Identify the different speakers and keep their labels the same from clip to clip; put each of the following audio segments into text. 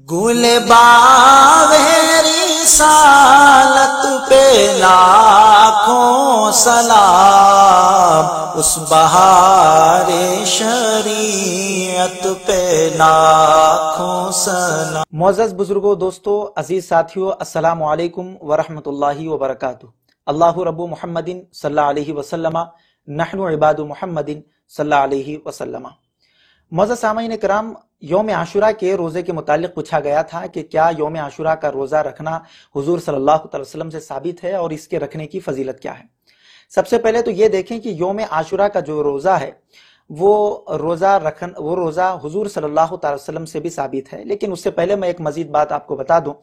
Speaker 1: گل باغری رسالت پہ لاکھوں سلام، اس بہار شریعت پہ لاکھوں سلام۔
Speaker 2: معزز بزرگوں، دوستو، عزیز ساتھیو، السلام علیکم ورحمۃ اللہ وبرکاتہ۔ اللہ رب محمد صلی اللہ علیہ وسلم، نحن عباد محمد صلی اللہ علیہ وسلم۔ معزز سامعین کرام، یوم عاشورہ کے روزے کے متعلق پوچھا گیا تھا کہ کیا یوم عاشورہ کا روزہ رکھنا حضور صلی اللہ علیہ وسلم سے ثابت ہے اور اس کے رکھنے کی فضیلت کیا ہے۔ سب سے پہلے تو یہ دیکھیں کہ یوم عاشورہ کا جو روزہ ہے وہ روزہ حضور صلی اللہ علیہ وسلم سے بھی ثابت ہے، لیکن اس سے پہلے میں ایک مزید بات آپ کو بتا دوں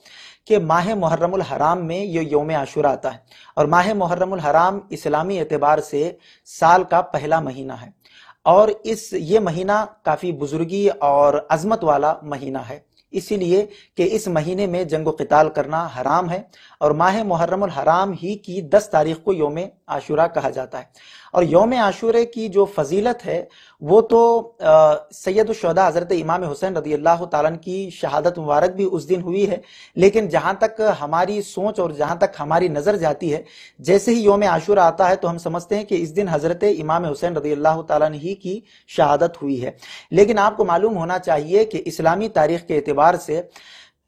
Speaker 2: کہ ماہ محرم الحرام میں یہ یوم عاشورہ آتا ہے، اور ماہ محرم الحرام اسلامی اعتبار سے سال کا پہلا مہینہ ہے، اور یہ مہینہ کافی بزرگی اور عظمت والا مہینہ ہے، اسی لیے کہ اس مہینے میں جنگ و قتال کرنا حرام ہے، اور ماہ محرم الحرام ہی کی 10 تاریخ کو یوم عاشورہ کہا جاتا ہے۔ اور یوم عاشورہ کی جو فضیلت ہے وہ تو سید الشہداء حضرت امام حسین رضی اللہ تعالیٰ عنہ کی شہادت مبارک بھی اس دن ہوئی ہے، لیکن جہاں تک ہماری سوچ اور جہاں تک ہماری نظر جاتی ہے، جیسے ہی یوم عاشورہ آتا ہے تو ہم سمجھتے ہیں کہ اس دن حضرت امام حسین رضی اللہ تعالیٰ عنہ ہی کی شہادت ہوئی ہے، لیکن آپ کو معلوم ہونا چاہیے کہ اسلامی تاریخ کے اعتبار سے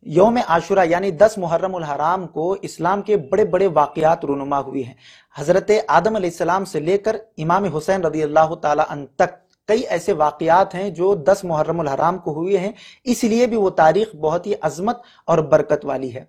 Speaker 2: یوم عاشورہ یعنی 10 محرم الحرام کو اسلام کے بڑے بڑے واقعات رونما ہوئی ہیں۔ حضرت آدم علیہ السلام سے لے کر امام حسین رضی اللہ تعالیٰ عنہ تک کئی ایسے واقعات ہیں جو 10 محرم الحرام کو ہوئے ہیں، اس لیے بھی وہ تاریخ بہت ہی عظمت اور برکت والی ہے۔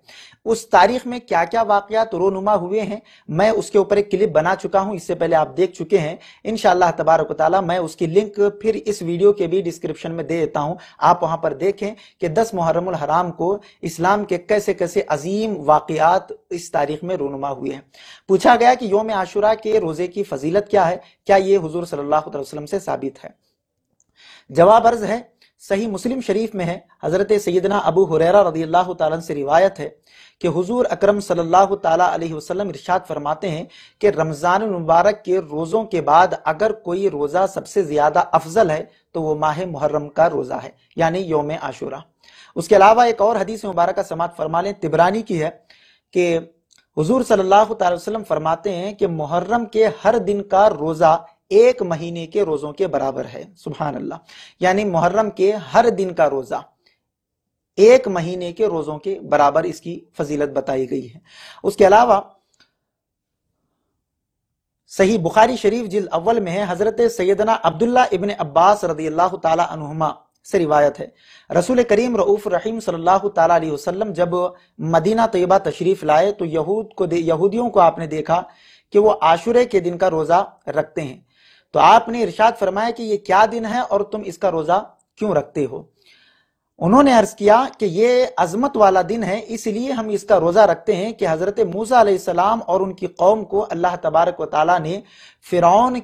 Speaker 2: اس تاریخ میں کیا کیا واقعات رونما ہوئے ہیں میں اس کے اوپر ایک کلپ بنا چکا ہوں، اس سے پہلے آپ دیکھ چکے ہیں، انشاءاللہ تبارک و تعالی میں اس کی لنک پھر اس ویڈیو کے بھی ڈسکرپشن میں دے دیتا ہوں، آپ وہاں پر دیکھیں کہ 10 محرم الحرام کو اسلام کے کیسے کیسے عظیم واقعات اس تاریخ میں رونما ہوئے ہیں۔ پوچھا گیا کہ یوم عاشورہ کے روزے کی فضیلت کیا ہے، کیا یہ حضور صلی اللہ علیہ وسلم سے ثابت ہے؟ جواب عرض ہے، صحیح مسلم شریف میں ہے، حضرت سیدنا ابو ہریرہ رضی اللہ تعالیٰ سے روایت ہے کہ حضور اکرم صلی اللہ تعالیٰ علیہ وسلم ارشاد فرماتے ہیں کہ رمضان المبارک کے روزوں کے بعد اگر کوئی روزہ سب سے زیادہ افضل ہے تو وہ ماہ محرم کا روزہ ہے، یعنی یوم عاشورہ۔ اس کے علاوہ ایک اور حدیث مبارکہ سماعت فرما لیں، طبرانی کی ہے، کہ حضور صلی اللہ تعالی وسلم فرماتے ہیں کہ محرم کے ہر دن کا روزہ 1 مہینے کے روزوں کے برابر ہے، سبحان اللہ، یعنی محرم کے ہر دن کا روزہ 1 مہینے کے روزوں کے برابر اس کی فضیلت بتائی گئی ہے۔ اس کے علاوہ صحیح بخاری شریف جلد اول میں ہے، حضرت سیدنا عبداللہ ابن عباس رضی اللہ تعالی عنہما سے روایت ہے، رسول کریم رؤوف رحیم صلی اللہ تعالی علیہ وسلم جب مدینہ طیبہ تشریف لائے تو یہودیوں کو آپ نے دیکھا کہ وہ عاشورے کے دن کا روزہ رکھتے ہیں، تو آپ نے ارشاد فرمایا کہ یہ کیا دن ہے اور تم اس کا روزہ کیوں رکھتے ہو؟ انہوں نے عرض کیا کہ یہ عظمت والا دن ہے، اس لیے ہم اس کا روزہ رکھتے ہیں کہ حضرت موسیٰ علیہ السلام اور ان کی قوم کو اللہ تبارک و تعالیٰ نے فرعون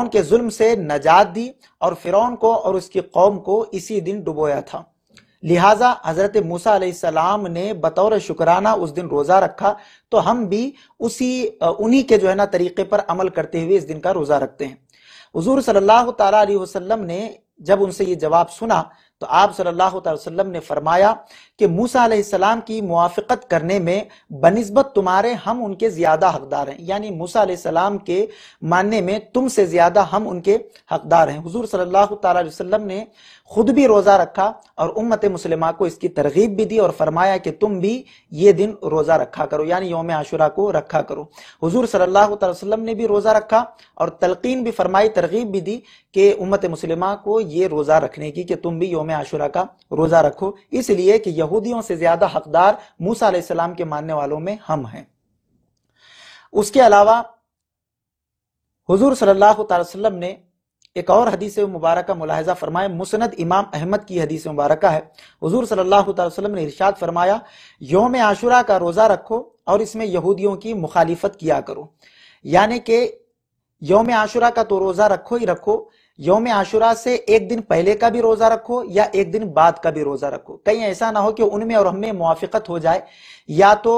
Speaker 2: کے ظلم سے نجات دی، اور فرعون کو اور اس کی قوم کو اسی دن ڈبویا تھا، لہٰذا حضرت موسیٰ علیہ السلام نے بطور شکرانہ اس دن روزہ رکھا، تو ہم بھی انہی کے جو ہے نا طریقے پر عمل کرتے ہوئے اس دن کا روزہ رکھتے ہیں۔ حضور صلی اللہ تعالیٰ علیہ وسلم نے جب ان سے یہ جواب سنا تو آپ صلی اللہ علیہ وسلم نے فرمایا کہ موسیٰ علیہ السلام کی موافقت کرنے میں بنسبت تمہارے ہم ان کے زیادہ حقدار ہیں، یعنی موسیٰ علیہ السلام کے ماننے میں تم سے زیادہ ہم ان کے حقدار ہیں۔ حضور صلی اللہ تعالیٰ علیہ وسلم نے خود بھی روزہ رکھا اور امت مسلمہ کو اس کی ترغیب بھی دی اور فرمایا کہ تم بھی یہ دن روزہ رکھا کرو، یعنی یوم عاشورہ کو رکھا کرو۔ حضور صلی اللہ علیہ وسلم نے بھی روزہ رکھا اور تلقین بھی فرمائی، ترغیب بھی دی کہ امت مسلمہ کو یہ روزہ رکھنے کی کہ تم بھی یوم عاشورہ کا روزہ رکھو، اس لیے کہ یہودیوں سے زیادہ حقدار موسیٰ علیہ السلام کے ماننے والوں میں ہم ہیں۔ اس کے علاوہ حضور صلی اللہ علیہ وسلم نے ایک اور حدیث مبارکہ ملاحظہ فرمائے، مسند امام احمد کی حدیث مبارکہ ہے، حضور صلی اللہ علیہ وسلم نے ارشاد فرمایا، یوم عاشورہ کا روزہ رکھو اور اس میں یہودیوں کی مخالفت کیا کرو، یعنی کہ یوم عاشورہ کا تو روزہ رکھو ہی رکھو، یوم عاشورہ سے 1 دن پہلے کا بھی روزہ رکھو یا 1 دن بعد کا بھی روزہ رکھو، کہیں ایسا نہ ہو کہ ان میں اور ہم میں موافقت ہو جائے، یا تو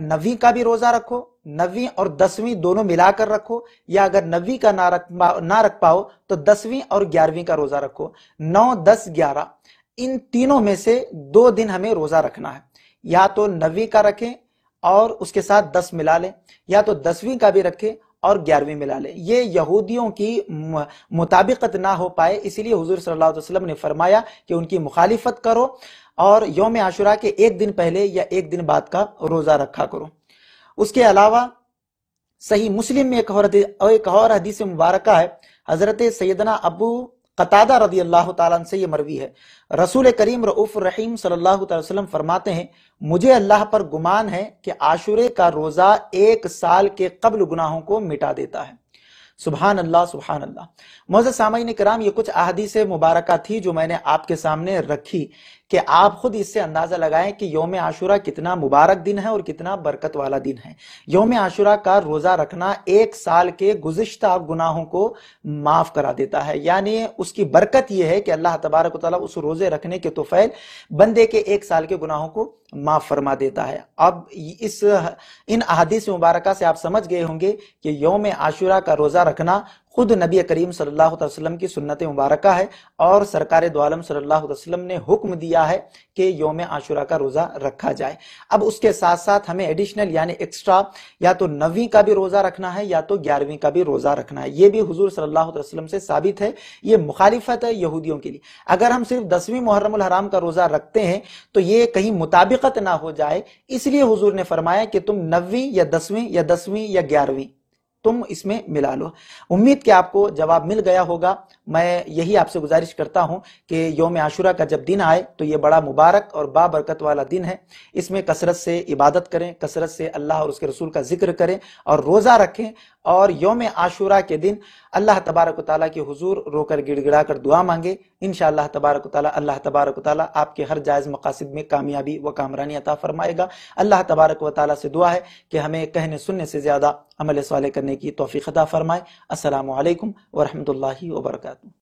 Speaker 2: 9ویں کا بھی روزہ رکھو، 9ویں اور 10ویں دونوں ملا کر رکھو، یا اگر 9ویں کا نہ رکھ پاؤ تو 10ویں اور 11ویں کا روزہ رکھو، 9، 10، 11 ان تینوں میں سے 2 دن ہمیں روزہ رکھنا ہے، یا تو 9ویں کا رکھیں اور اس کے ساتھ 10 ملا لیں، یا تو 10ویں کا بھی رکھیں اور 11ویں ملا لیں۔ یہ یہودیوں کی مطابقت نہ ہو پائے، اسی لیے حضور صلی اللہ علیہ وسلم نے فرمایا کہ ان کی مخالفت کرو اور یوم عاشوراء کے 1 دن پہلے یا 1 دن بعد کا روزہ رکھا کرو۔ اس کے علاوہ صحیح مسلم میں ایک اور حدیث مبارکہ ہے، حضرت سیدنا ابو قتادہ رضی اللہ تعالیٰ عنہ سے یہ مروی ہے، رسول کریم رؤوف الرحیم صلی اللہ علیہ وسلم فرماتے ہیں، مجھے اللہ پر گمان ہے کہ عاشورے کا روزہ 1 سال کے قبل گناہوں کو مٹا دیتا ہے۔ سبحان اللہ سبحان اللہ۔ معزز سامعین کرام، یہ کچھ احادیث مبارکہ تھی جو میں نے آپ کے سامنے رکھی کہ آپ خود اس سے اندازہ لگائیں کہ یوم عاشوراء کتنا مبارک دن ہے اور کتنا برکت والا دن ہے۔ یوم عاشوراء کا روزہ رکھنا 1 سال کے گزشتہ گناہوں کو معاف کرا دیتا ہے، یعنی اس کی برکت یہ ہے کہ اللہ تبارک و تعالیٰ اس روزے رکھنے کے توفیل بندے کے 1 سال کے گناہوں کو معاف فرما دیتا ہے۔ اب ان احادیث مبارکہ سے آپ سمجھ گئے ہوں گے کہ یوم عاشوراء کا روزہ رکھنا خود نبی کریم صلی اللہ علیہ وسلم کی سنت مبارکہ ہے، اور سرکار دو عالم صلی اللہ علیہ وسلم نے حکم دیا ہے کہ یوم عاشوراء کا روزہ رکھا جائے۔ اب اس کے ساتھ ساتھ ہمیں ایڈیشنل یعنی ایکسٹرا یا تو 9ویں کا بھی روزہ رکھنا ہے یا تو 11ویں کا بھی روزہ رکھنا ہے۔ یہ بھی حضور صلی اللہ علیہ وسلم سے ثابت ہے، یہ مخالفت ہے یہودیوں کے لیے۔ اگر ہم صرف 10ویں محرم الحرام کا روزہ رکھتے ہیں تو یہ کہیں مطابقت نہ ہو جائے، اس لیے حضور نے فرمایا کہ تم 9ویں یا 10ویں یا 10ویں یا 11ویں تم اس میں ملا لو۔ امید کہ آپ کو جواب مل گیا ہوگا۔ میں یہی آپ سے گزارش کرتا ہوں کہ یوم عاشوراء کا جب دن آئے تو یہ بڑا مبارک اور بابرکت والا دن ہے، اس میں کثرت سے عبادت کریں، کثرت سے اللہ اور اس کے رسول کا ذکر کریں اور روزہ رکھیں، اور یوم عاشوراء کے دن اللہ تبارک و تعالیٰ کے حضور رو کر گڑ گڑا کر دعا مانگے۔ انشاءاللہ تبارک و تعالیٰ اللہ تبارک و تعالیٰ آپ کے ہر جائز مقاصد میں کامیابی و کامرانی عطا فرمائے گا۔ اللہ تبارک و تعالیٰ سے دعا ہے کہ ہمیں کہنے سننے سے زیادہ عمل صالح کرنے کی توفیق عطا فرمائے۔ السلام علیکم ورحمۃ اللہ وبرکاتہ۔